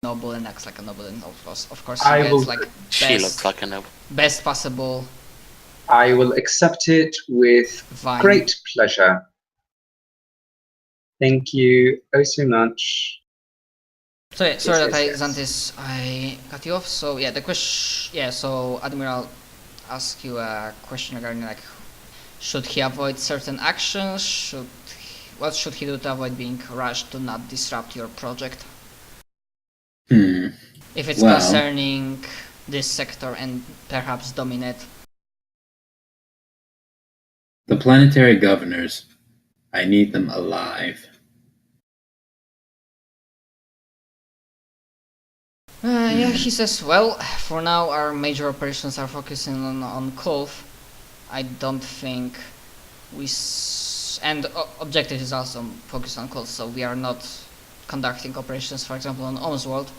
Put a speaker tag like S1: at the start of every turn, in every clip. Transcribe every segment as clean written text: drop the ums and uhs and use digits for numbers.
S1: noble and acts like a noble, and of course
S2: I
S1: he
S2: will-
S1: gets like
S3: She looks like a noble.
S1: best possible
S2: I will accept it with
S1: vine.
S2: great pleasure. Thank you oh so much.
S1: So yeah, sorry
S2: Yes,
S1: that
S2: yes, yes.
S1: Xantis, I cut you off. So yeah, the question. Yeah, so Admiral asked you a question regarding like, should he avoid certain actions? What should he do to avoid being rushed to not disrupt your project? If it's
S4: Well,
S1: concerning this sector and perhaps dominate.
S4: the planetary governors, I need them alive.
S1: Yeah, he says, well, for now our major operations are focusing on Kolf. I don't think and objective is also focused on Kolf, so we are not conducting operations, for example, on Omsworld.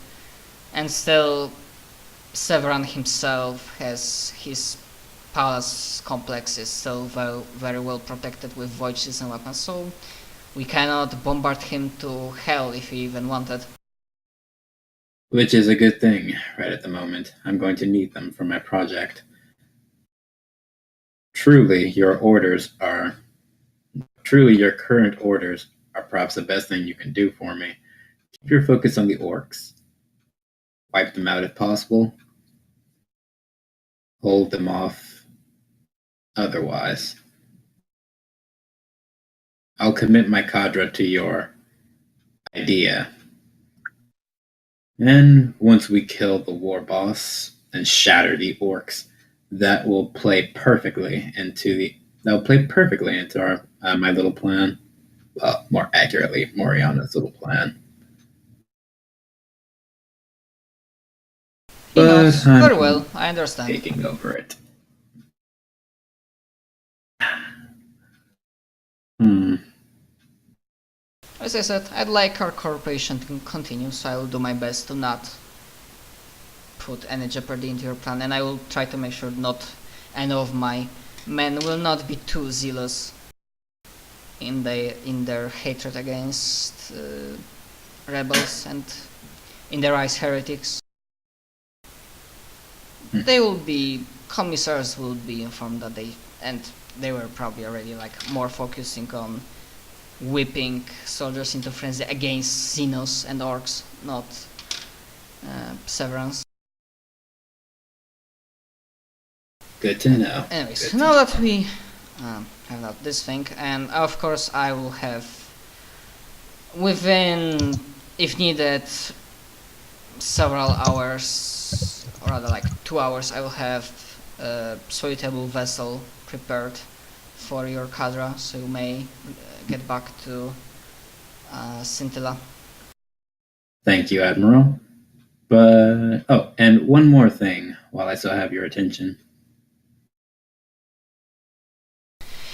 S1: And still, Severan himself has his palace complex is still very well protected with void shields and weapons, so we cannot bombard him to hell if he even wanted.
S4: Which is a good thing right at the moment. I'm going to need them for my project. Truly, your current orders are perhaps the best thing you can do for me. Keep your focus on the orcs. Wipe them out if possible. Hold them off otherwise. I'll commit my cadre to your idea. And once we kill the war boss and shatter the orcs, that will play perfectly into our my little plan. Well, more accurately, Moriana's little plan.
S1: He knows
S4: But
S1: very well, I understand.
S4: Taking over it.
S1: As I said, I'd like our cooperation to continue, so I will do my best to not put any jeopardy into your plan, and I will try to make sure not any of my men will not be too zealous in their hatred against rebels and in their eyes heretics. Commissars will be informed that they were probably already like more focusing on whipping soldiers into frenzy against Xenos and orcs, not Severance.
S4: Good to know.
S1: Anyways, now that we have out this thing, and of course I will have, within, if needed, several hours, or rather like 2 hours, I will have a suitable vessel prepared for your cadre, so you may get back to Scintilla.
S4: Thank you, Admiral. But, and one more thing while I still have your attention.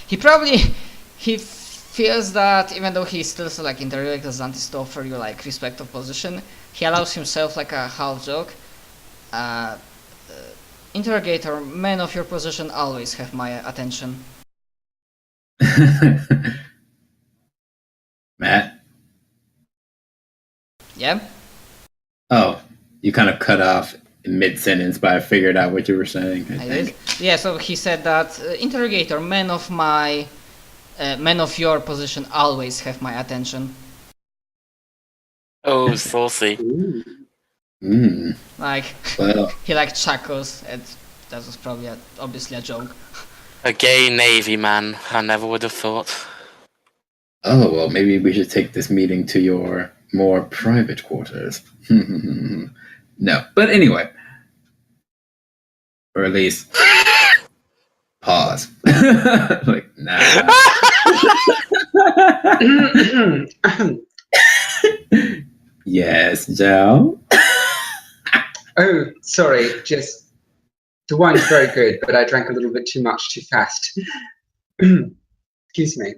S1: He feels that even though he's still like interviewing Xantis to offer you like respect of position, he allows himself like a half joke. Interrogator, men of your position always have my attention.
S4: Matt?
S1: Yeah?
S4: Oh, you kind of cut off mid-sentence, but I figured out what you were saying, I think.
S1: Did? Yeah, so he said that, interrogator, men of your position always have my attention.
S3: Oh, saucy.
S1: Like,
S4: Well,
S1: he like chuckles, and that was probably obviously a joke.
S3: A gay Navy man, I never would have thought.
S4: oh, well, maybe we should take this meeting to your more private quarters. No, but anyway. Or at least pause. Like, nah. Yes, Joe?
S2: Oh, sorry, just the wine's very good, but I drank a little bit too much too fast. Excuse me.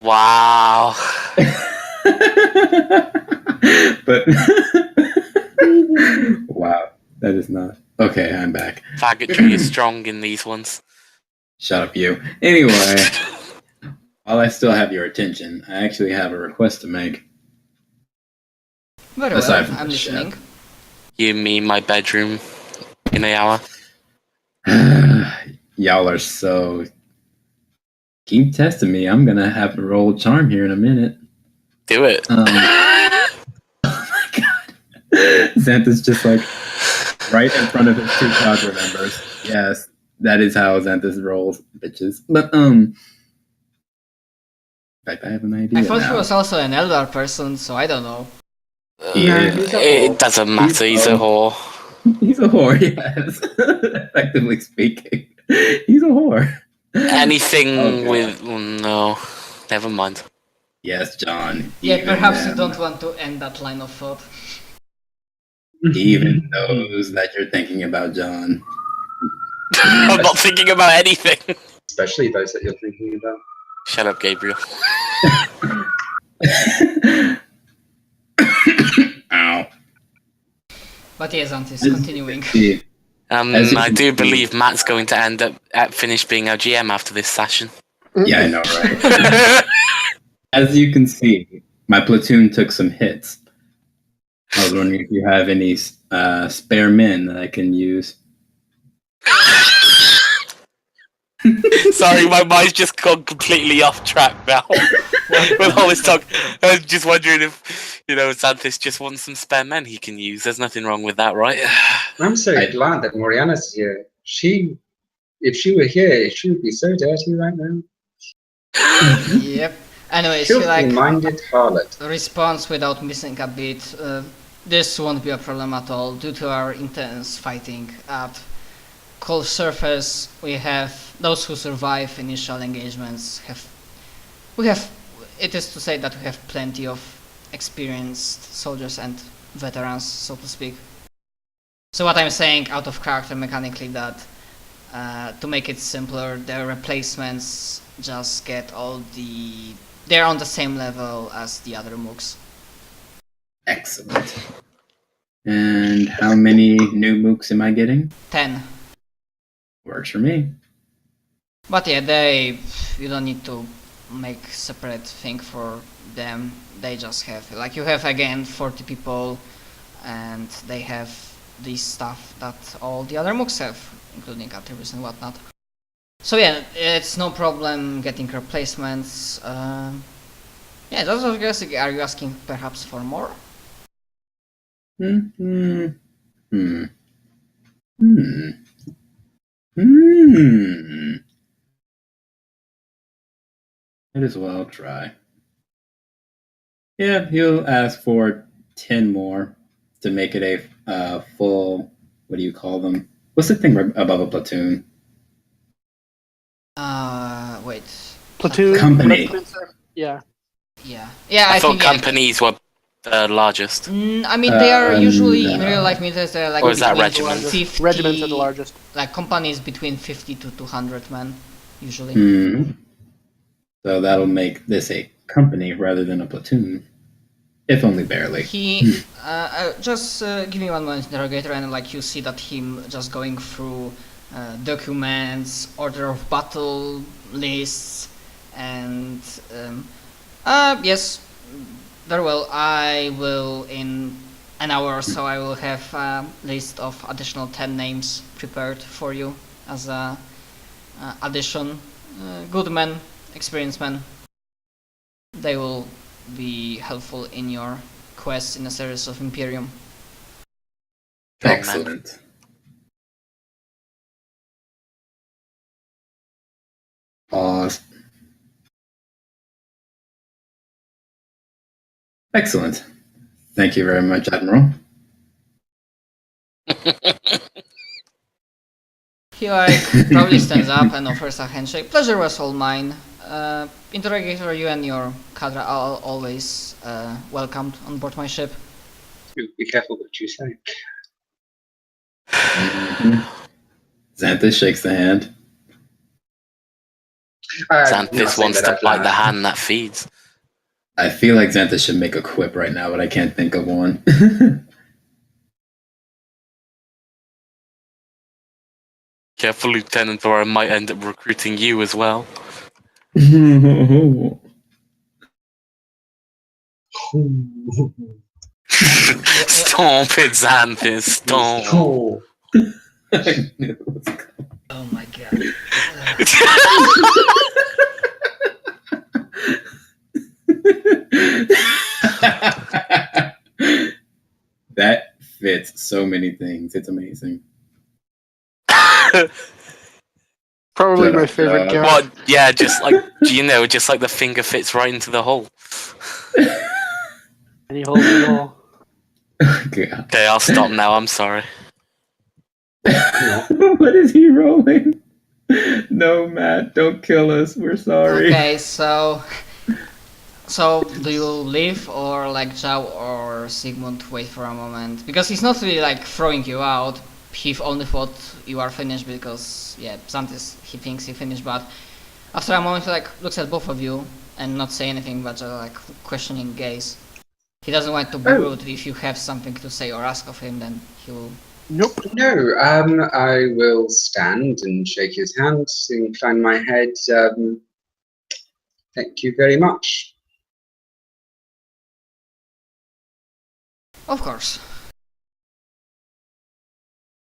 S3: Wow.
S4: But wow, that is not okay. I'm back.
S3: Faggotry is strong in these ones.
S4: Shut up, you. Anyway, while I still have your attention, I actually have a request to make.
S1: Very
S4: Aside
S1: well,
S4: from
S1: I'm
S4: the
S1: listening.
S3: You, me, my bedroom in an hour.
S4: Y'all are so. Keep testing me. I'm gonna have to roll charm here in a minute.
S3: Do it.
S4: Oh my god. Xanthus just like right in front of his two cadre members. Yes, that is how Xanthus rolls, bitches. But in fact, I have an idea
S1: I thought he
S4: now.
S1: was also an elder person, so I don't know.
S4: He
S2: No,
S4: is.
S2: he's a whore.
S3: It doesn't matter. He's a whore.
S4: He's a whore, yes. Effectively speaking. He's a whore.
S3: Anything
S4: Oh, God.
S3: with no, never mind.
S4: Yes, John.
S1: Yeah,
S4: even
S1: perhaps you
S4: them.
S1: don't want to end that line of thought.
S4: Even those that you're thinking about, John.
S3: I'm not thinking about anything.
S2: Especially those that you're thinking about.
S3: Shut up, Gabriel.
S4: Ow.
S1: But yes, Antis,
S4: As you
S1: continuing.
S4: can see- As you
S3: I
S4: can
S3: do
S4: see-
S3: believe Matt's going to end up finish being our GM after this session.
S4: Yeah, I know, right? As you can see, my platoon took some hits. I was wondering if you have any spare men that I can use.
S3: Sorry, my mind's just gone completely off track now. With all this talk, I was just wondering if, Xanthus just wants some spare men he can use. There's nothing wrong with that, right?
S2: I'm so glad that Moriana's here. If she were here, she would be so dirty right now.
S1: Yep. Anyways, he
S2: Filthy-minded harlot.
S1: responds without missing a beat. This won't be a problem at all due to our intense fighting at cold surface. We have those who survive initial engagements it is to say that we have plenty of experienced soldiers and veterans, so to speak. So what I'm saying out of character mechanically that to make it simpler, the replacements just get they're on the same level as the other mooks.
S4: Excellent. And how many new mooks am I getting?
S1: 10.
S4: Works for me.
S1: But yeah, you don't need to make separate thing for them. They just have, you have again 40 people and they have this stuff that all the other mooks have, including attributes and whatnot. So yeah, it's no problem getting replacements. Yeah, those are guys. Are you asking perhaps for more?
S4: Might as well try. Yeah, he'll ask for 10 more to make it a full. What do you call them? What's the thing above a platoon?
S1: Wait.
S5: Platoon.
S4: Company.
S5: Yeah.
S1: Yeah.
S3: I thought
S1: think
S3: companies were the largest.
S1: I mean, they are usually in real life militaries. They're like
S3: Or is that
S1: between
S3: regiments?
S1: 50,
S5: Regiments are the largest.
S1: Like companies between 50 to 200 men, usually.
S4: Mm-hmm. So that'll make this a company rather than a platoon, if only barely.
S1: He just give me one moment, interrogator, and you see that him just going through documents, order of battle lists, and yes, very well. I will in an hour or so. I will have a list of additional 10 names prepared for you as a addition. Good men, experienced men. They will be helpful in your quest in a series of Imperium.
S4: Excellent. Pause. Excellent. Thank you very much, Admiral.
S1: He probably stands up and offers a handshake. Pleasure was all mine. Interrogator, you and your cadre are always welcomed on board my ship.
S2: Be careful what you say.
S4: Xanthus shakes the hand.
S3: Xanthus wants to bite the hand that feeds.
S4: I feel like Xanthus should make a quip right now, but I can't think of one.
S3: Careful, Lieutenant, or I might end up recruiting you as well. Stop it, Xanthus. Stop.
S2: Oh.
S4: I knew it was coming.
S1: Oh my god.
S4: That fits so many things. It's amazing.
S5: Probably
S4: Shut
S5: my
S4: up,
S5: favorite
S4: dog.
S5: character.
S3: Well, yeah, just like, just like the finger fits right into the hole.
S5: Any hole in the hole.
S4: God.
S3: Okay, I'll stop now. I'm sorry.
S4: What is he rolling? No, Matt, don't kill us. We're sorry.
S1: Okay, so do you leave, or like Zhao or Sigmund wait for a moment? Because he's not really like throwing you out. He only thought you are finished because Xanthus, he thinks he finished, but after a moment he like looks at both of you and not say anything, but just like questioning gaze. He doesn't want to be rude. If you have something to say or ask of him, then he will.
S5: Nope.
S2: No, I will stand and shake his hand, incline my head. Thank you very much.
S1: Of course.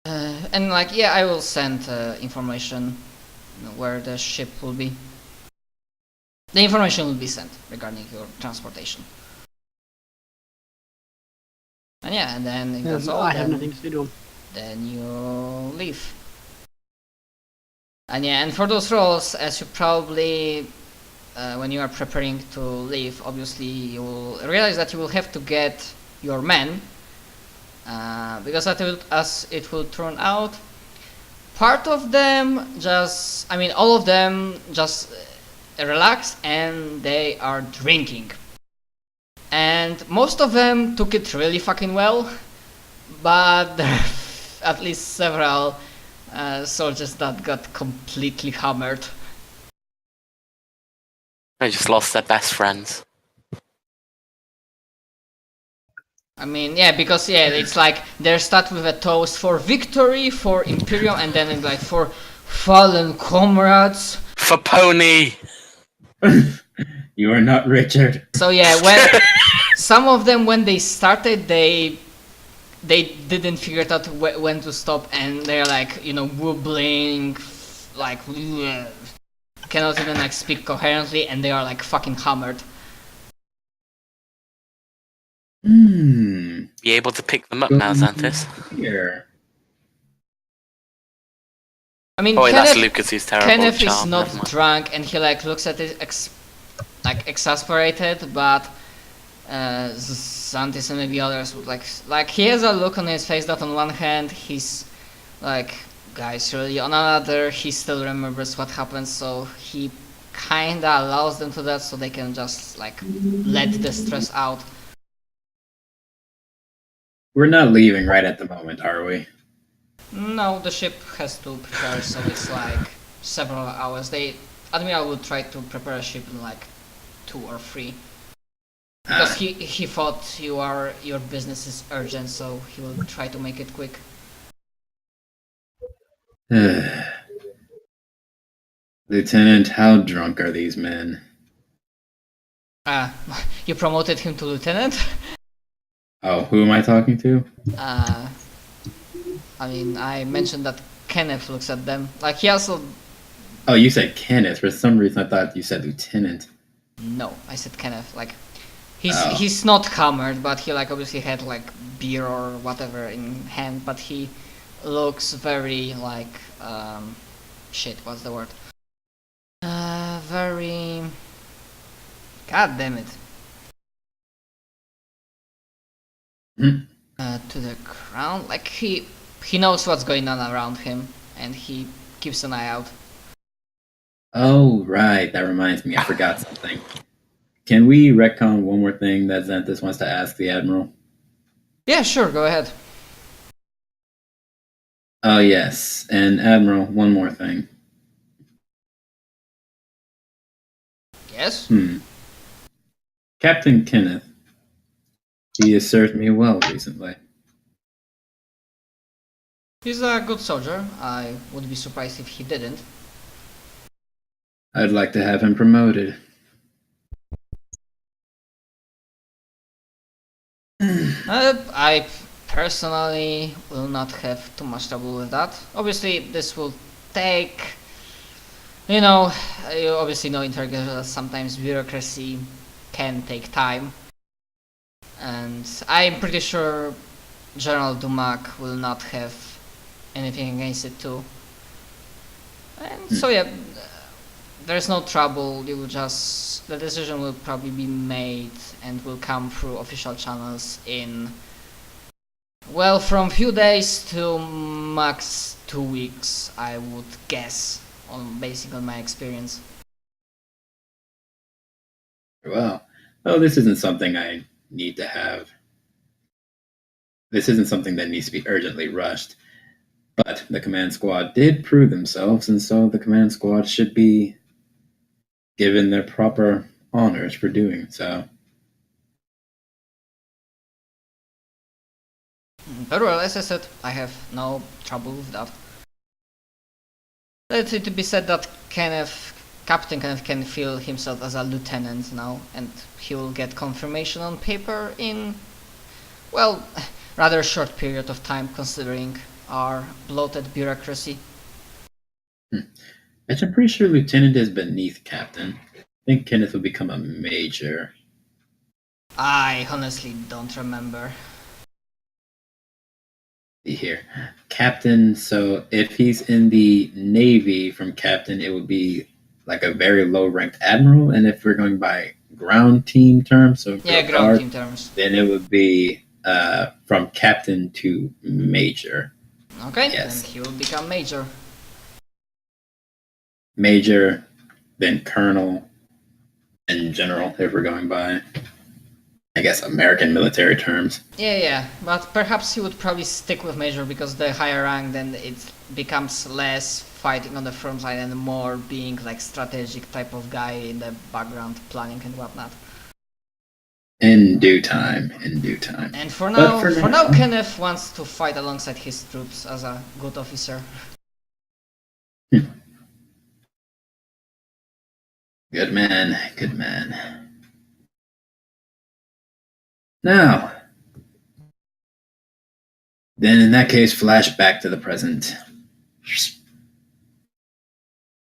S1: And like, yeah, I will send information where the ship will be. The information will be sent regarding your transportation. And yeah, and then if that's all,
S5: I have
S1: then,
S5: nothing to say to him.
S1: then you leave. And yeah, and for those roles, as you probably, when you are preparing to leave, obviously you will realize that you will have to get your men. Because as it will turn out, part of them just, I mean all of them just relax and they are drinking. And most of them took it really fucking well, but there are at least several soldiers that got completely hammered.
S3: They just lost their best friends.
S1: I mean, yeah, because it's like they start with a toast for victory, for Imperium, and then it's like for fallen comrades.
S3: For Pony!
S4: You are not Richard.
S1: So yeah, when some of them, when they started, they didn't figure out when to stop, and they're like, wobbling, like cannot even like speak coherently, and they are like fucking hammered.
S3: Be able to pick them up now, Xanthus.
S4: Here.
S1: I mean,
S3: Oh wait, that's
S1: Kenneth,
S3: Lucas's terrible
S1: Kenneth
S3: charm.
S1: is not
S3: never mind.
S1: drunk, and he like looks at it exasperated, but Xanthus and maybe others would like he has a look on his face that on one hand he's like, guys, really, on another he still remembers what happened, so he kinda allows them to that so they can just like let the stress out.
S4: We're not leaving right at the moment, are we?
S1: No, the ship has to prepare, so it's like several hours. Admiral will try to prepare a ship in like 2 or 3. Because he thought your business is urgent, so he will try to make it quick.
S4: Lieutenant, how drunk are these men?
S1: You promoted him to lieutenant?
S4: Oh, who am I talking to?
S1: I mean, I mentioned that Kenneth looks at them. Like, he also...
S4: Oh, you said Kenneth. For some reason, I thought you said Lieutenant.
S1: No, I said Kenneth. Like, he's not hammered, but he like obviously had like beer or whatever in hand, but he looks very like shit, what's the word? Very... God damn it. To the ground, like he knows what's going on around him, and he keeps an eye out.
S4: Oh, right. That reminds me. I forgot something. Can we retcon one more thing that Xanthus wants to ask the Admiral?
S1: Yeah, sure, go ahead.
S4: Oh, yes. And Admiral, one more thing.
S1: Yes?
S4: Captain Kenneth. He has served me well recently.
S1: He's a good soldier. I would be surprised if he didn't.
S4: I'd like to have him promoted.
S1: I personally will not have too much trouble with that. Obviously, this will take, you obviously know interrogators that sometimes bureaucracy can take time. And I'm pretty sure General Dumac will not have anything against it too. And so yeah, there's no trouble. The decision will probably be made and will come through official channels in, well, from few days to max 2 weeks, I would guess, basing on my experience.
S4: Well, this isn't something I need to have. This isn't something that needs to be urgently rushed. But the command squad did prove themselves, and so the command squad should be given their proper honors for doing so.
S1: Very well, as I said, I have no trouble with that. Let it be said that Captain Kenneth can feel himself as a lieutenant now, and he will get confirmation on paper in, well, rather short period of time considering our bloated bureaucracy.
S4: I'm pretty sure lieutenant is beneath captain. I think Kenneth will become a major.
S1: I honestly don't remember.
S4: Here, captain. So if he's in the Navy from captain, it would be like a very low-ranked admiral. And if we're going by ground team terms, so
S1: ground team terms,
S4: then it would be from captain to major.
S1: Okay,
S4: yes.
S1: Then he will become major.
S4: Major, then colonel, and general. If we're going by, I guess, American military terms.
S1: Yeah, but perhaps he would probably stick with major because the higher rank, then it becomes less fighting on the front line and more being like strategic type of guy in the background, planning and whatnot.
S4: In due time.
S1: And for now, Kenneth wants to fight alongside his troops as a good officer.
S4: Good man. Now, then in that case, flash back to the present.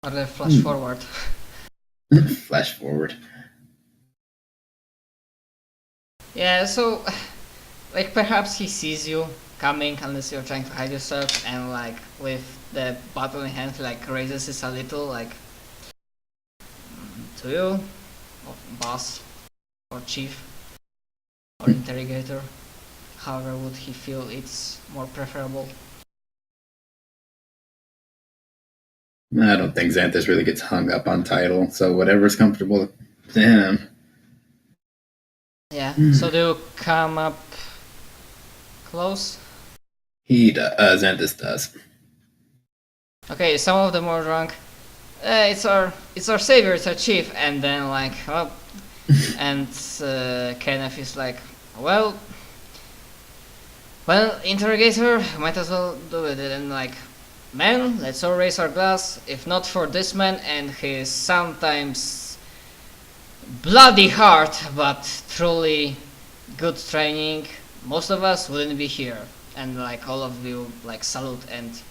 S1: Or the flash forward.
S4: Flash forward.
S1: Yeah, so, like, perhaps he sees you coming unless you're trying to hide yourself, and like, with the bottle in hand, like, raises it a little, like, to you, or boss, or chief, or interrogator, however would he feel it's more preferable.
S4: I don't think Xanthus really gets hung up on title, so whatever's comfortable to him.
S1: Yeah, so do you come up close?
S4: Xanthus does.
S1: Okay, some of them are drunk. It's our savior, it's our chief, and then like, oh, and Kenneth is like, well, interrogator, might as well do it, and like, man, let's all raise our glass, if not for this man and his sometimes bloody heart, but truly good training, most of us wouldn't be here, and like all of you like salute and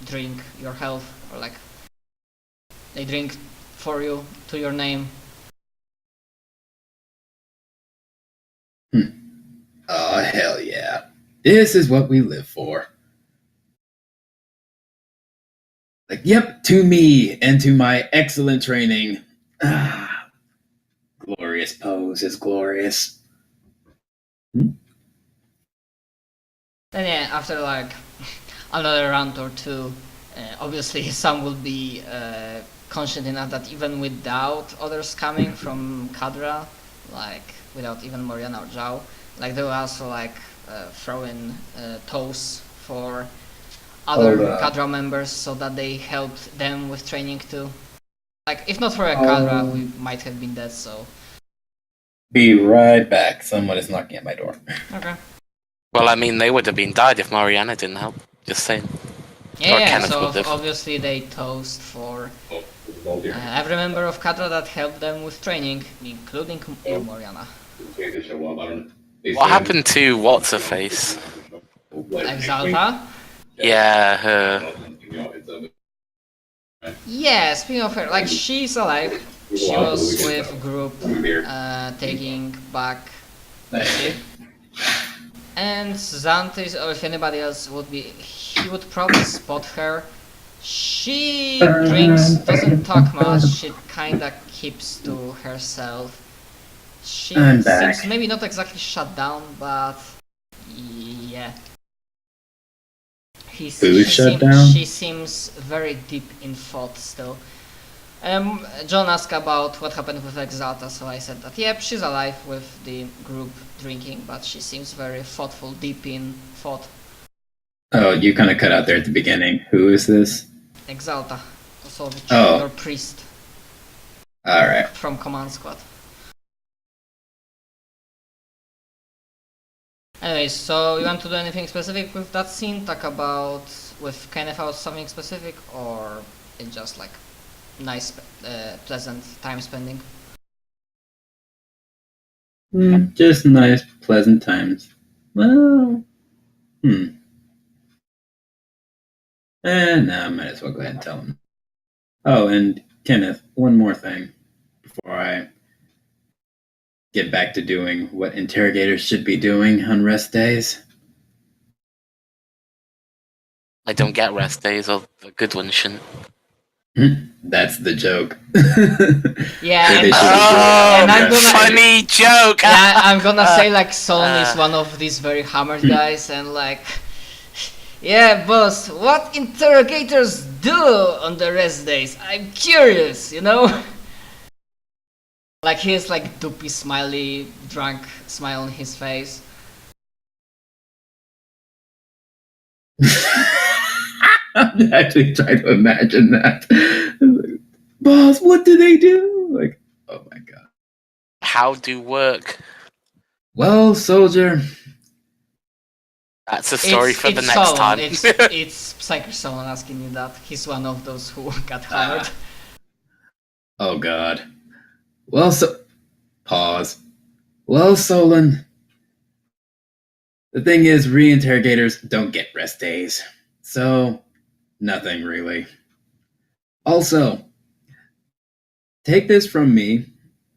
S1: drink your health, or like they drink for you to your name.
S4: Oh, hell yeah. This is what we live for. Like, yep, to me and to my excellent training. Glorious pose is glorious.
S1: Then yeah, after like another round or two, obviously some will be conscious enough that even without others coming from Cadra, like without even Moriana or Zhao, like they will also like throw in toes for other Cadra members so that they helped them with training too. Like if not for a Cadra, we might have been dead. So.
S4: Be right back. Someone is knocking at my door.
S1: Okay.
S3: Well, I mean, they would have been died if Mariana didn't help. Just saying.
S1: Yeah, so obviously they toast for every member of Cadra that helped them with training, including Moriana.
S3: What happened to what's her face?
S1: Exalta?
S3: Yeah, her.
S1: Yeah, speaking of her, like, she's alive. She was with group taking back the ship. And Xanthis, or if anybody else would be, he would probably spot her. She drinks, doesn't talk much, she kinda keeps to herself. She
S4: I'm
S1: seems
S4: back.
S1: maybe not exactly shut down, but yeah. She seems very deep in thought still. John asked about what happened with Exalta, so I said that yep, she's alive with the group drinking, but she seems very thoughtful, deep in thought.
S4: Oh, you kind of cut out there at the beginning. Who is this?
S1: Exalta, also
S4: Oh.
S1: your priest
S4: Alright.
S1: from Command Squad. Anyways, so you want to do anything specific with that scene? Talk about with Kenneth out something specific, or it's just like nice, pleasant time spending?
S4: Just nice, pleasant times. Well, nah, I might as well go ahead and tell him. Oh, and Kenneth, one more thing before I get back to doing what interrogators should be doing on rest days.
S3: I don't get rest days, or a good one shouldn't.
S4: That's the joke.
S1: Yeah,
S4: They
S1: and,
S4: should be
S3: Oh,
S1: and I'm gonna
S3: funny joke!
S1: yeah, I'm gonna say like Solon is one of these very hammered guys, and like, yeah, boss, what interrogators do on the rest days? I'm curious, you know? Like he has like doopy, smiley, drunk smile on his face.
S4: I'm actually trying to imagine that. Like, boss, what do they do? Like, oh my god.
S3: How do work?
S4: Well, soldier.
S3: That's a story for the next
S1: Solon.
S3: time.
S1: It's Psyker Solon asking you that. He's one of those who got hammered.
S4: Oh god. Well, pause. Well, Solon. The thing is, reinterrogators don't get rest days. So, nothing really. Also, take this from me.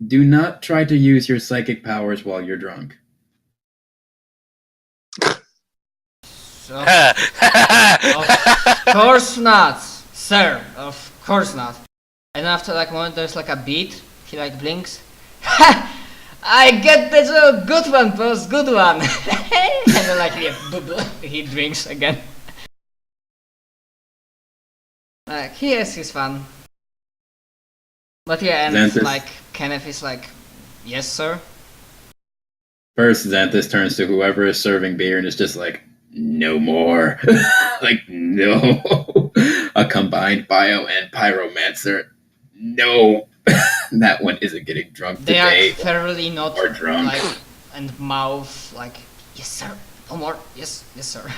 S4: Do not try to use your psychic powers while you're drunk.
S1: Of course not, sir. Of course not. And after like a moment, there's like a beat. He like blinks. Ha! I get the joke. Good one, boss. Good one. And then like he drinks again. Like he has his fun. But yeah, and
S4: Xanthus.
S1: like Kenneth is like, yes, sir.
S4: First, Xanthus turns to whoever is serving beer and is just like, no more. Like, no. A combined bio and pyromancer. No. That one isn't getting drunk
S1: They
S4: today.
S1: are thoroughly not
S4: or drunk.
S1: like, and mouth like, yes, sir. No more. Yes, yes, sir.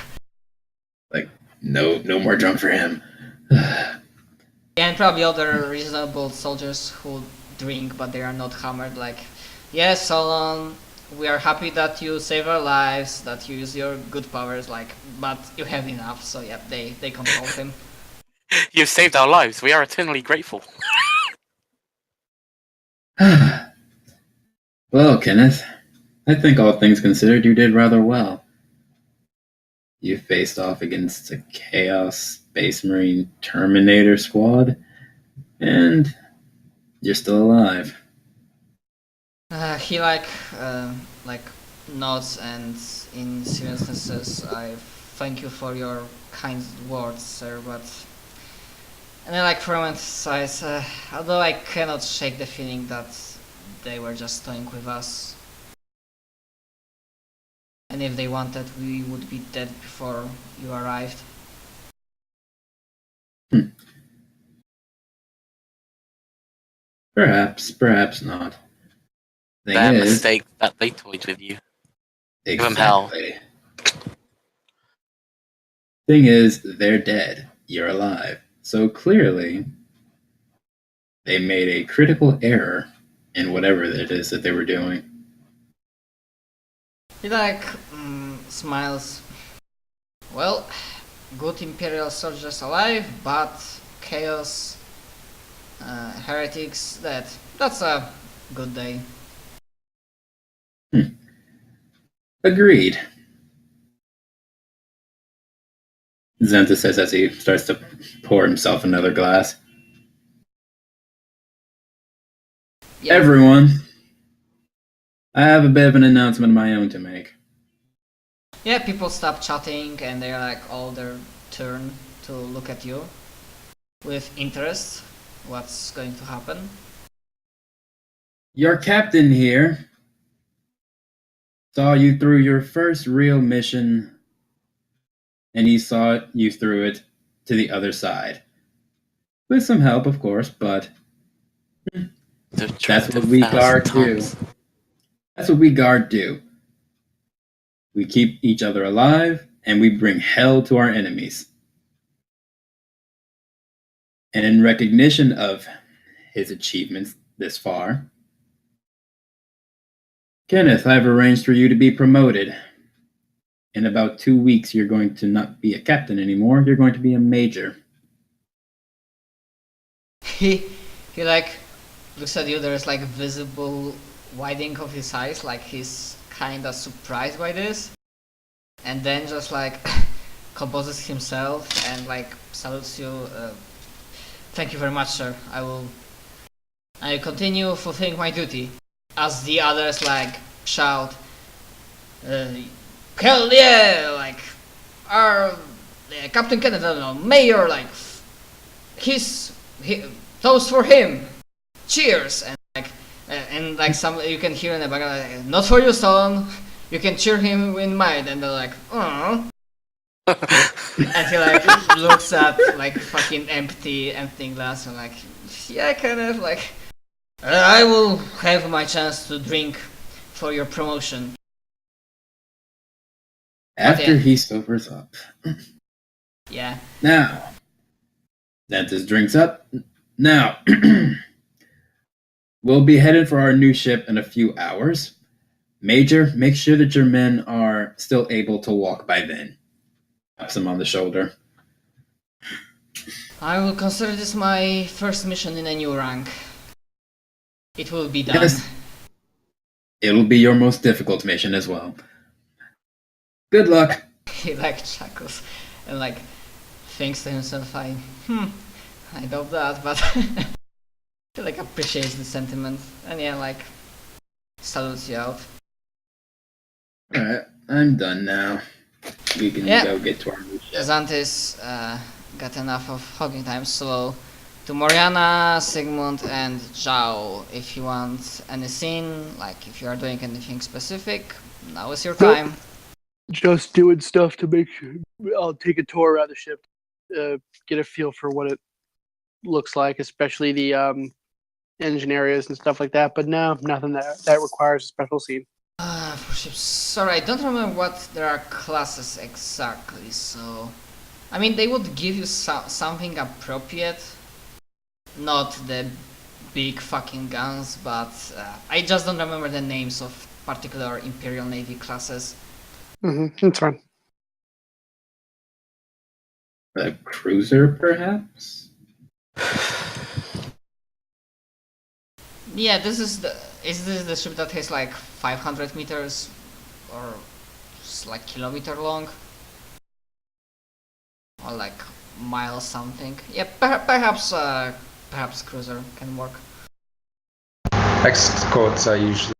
S4: Like, no more drunk for him.
S1: Yeah, and probably other reasonable soldiers who drink, but they are not hammered. Like, yes, Solon, we are happy that you save our lives, that you use your good powers. Like, but you have enough. So yeah, they control him.
S3: You've saved our lives. We are eternally grateful.
S4: Well, Kenneth, I think all things considered, you did rather well. You faced off against a Chaos Space Marine Terminator squad, and you're still alive.
S1: He like nods and in seriousness says, "I thank you for your kind words, sir, but." And then like for a moment sighs, although I cannot shake the feeling that they were just toying with us. And if they wanted, we would be dead before you arrived.
S4: Perhaps not.
S3: Their mistake that they toyed with you. Give them hell.
S4: Thing is, they're dead. You're alive. So clearly, they made a critical error in whatever it is that they were doing.
S1: He like smiles. Well, good Imperial soldiers alive, but chaos, heretics dead. That's a good day.
S4: Agreed. Xanthus says as he starts to pour himself another glass.
S1: Yeah.
S4: Everyone, I have a bit of an announcement of my own to make.
S1: Yeah, people stop chatting and they're like all their turn to look at you with interest. What's going to happen?
S4: Your captain here saw you through your first real mission, and he saw you through it to the other side. With some help, of course, but that's what we guard do. That's what we guard do. We keep each other alive, and we bring hell to our enemies. And in recognition of his achievements this far, Kenneth, I've arranged for you to be promoted. In about 2 weeks, you're going to not be a captain anymore. You're going to be a major.
S1: He like looks at you. There's like visible widening of his eyes, like he's kinda surprised by this, and then just like composes himself and like salutes you. Thank you very much, sir. I continue fulfilling my duty. As the others like shout, hell yeah! Like our Captain Kenneth, I don't know, Mayor, like toast for him. Cheers! And like some you can hear in the background, like, not for you, son. You can cheer him in mind, and they're like, oh. And he like looks at like fucking empty glass and like, yeah, kind of like, I will have my chance to drink for your promotion.
S4: After he sobers up.
S1: Yeah.
S4: Now, Xanthus drinks up. Now, we'll be headed for our new ship in a few hours. Major, make sure that your men are still able to walk by then. Taps him on the shoulder.
S1: I will consider this my first mission in a new rank. It will be done.
S4: Yes. It'll be your most difficult mission as well. Good luck.
S1: He like chuckles and like thinks to himself, I doubt that, but he like appreciates the sentiment and yeah, like salutes you out.
S4: Alright, I'm done now. We can go get to our new ship.
S1: Xanthus got enough of hogging time, so to Moriana, Sigmund and Zhao, if you want any scene, like if you are doing anything specific, now is your time.
S5: Just doing stuff to make sure. I'll take a tour around the ship, get a feel for what it looks like, especially the engine areas and stuff like that. But no, nothing that requires a special scene.
S1: For ships. Sorry, I don't remember what there are classes exactly, so... I mean, they would give you something appropriate, not the big fucking guns, but I just don't remember the names of particular Imperial Navy classes.
S5: That's fine.
S4: A cruiser, perhaps?
S1: Yeah, is this the ship that has like 500 meters or like kilometer long? Or like mile something? Yeah, perhaps cruiser can work.
S2: Escorts are usually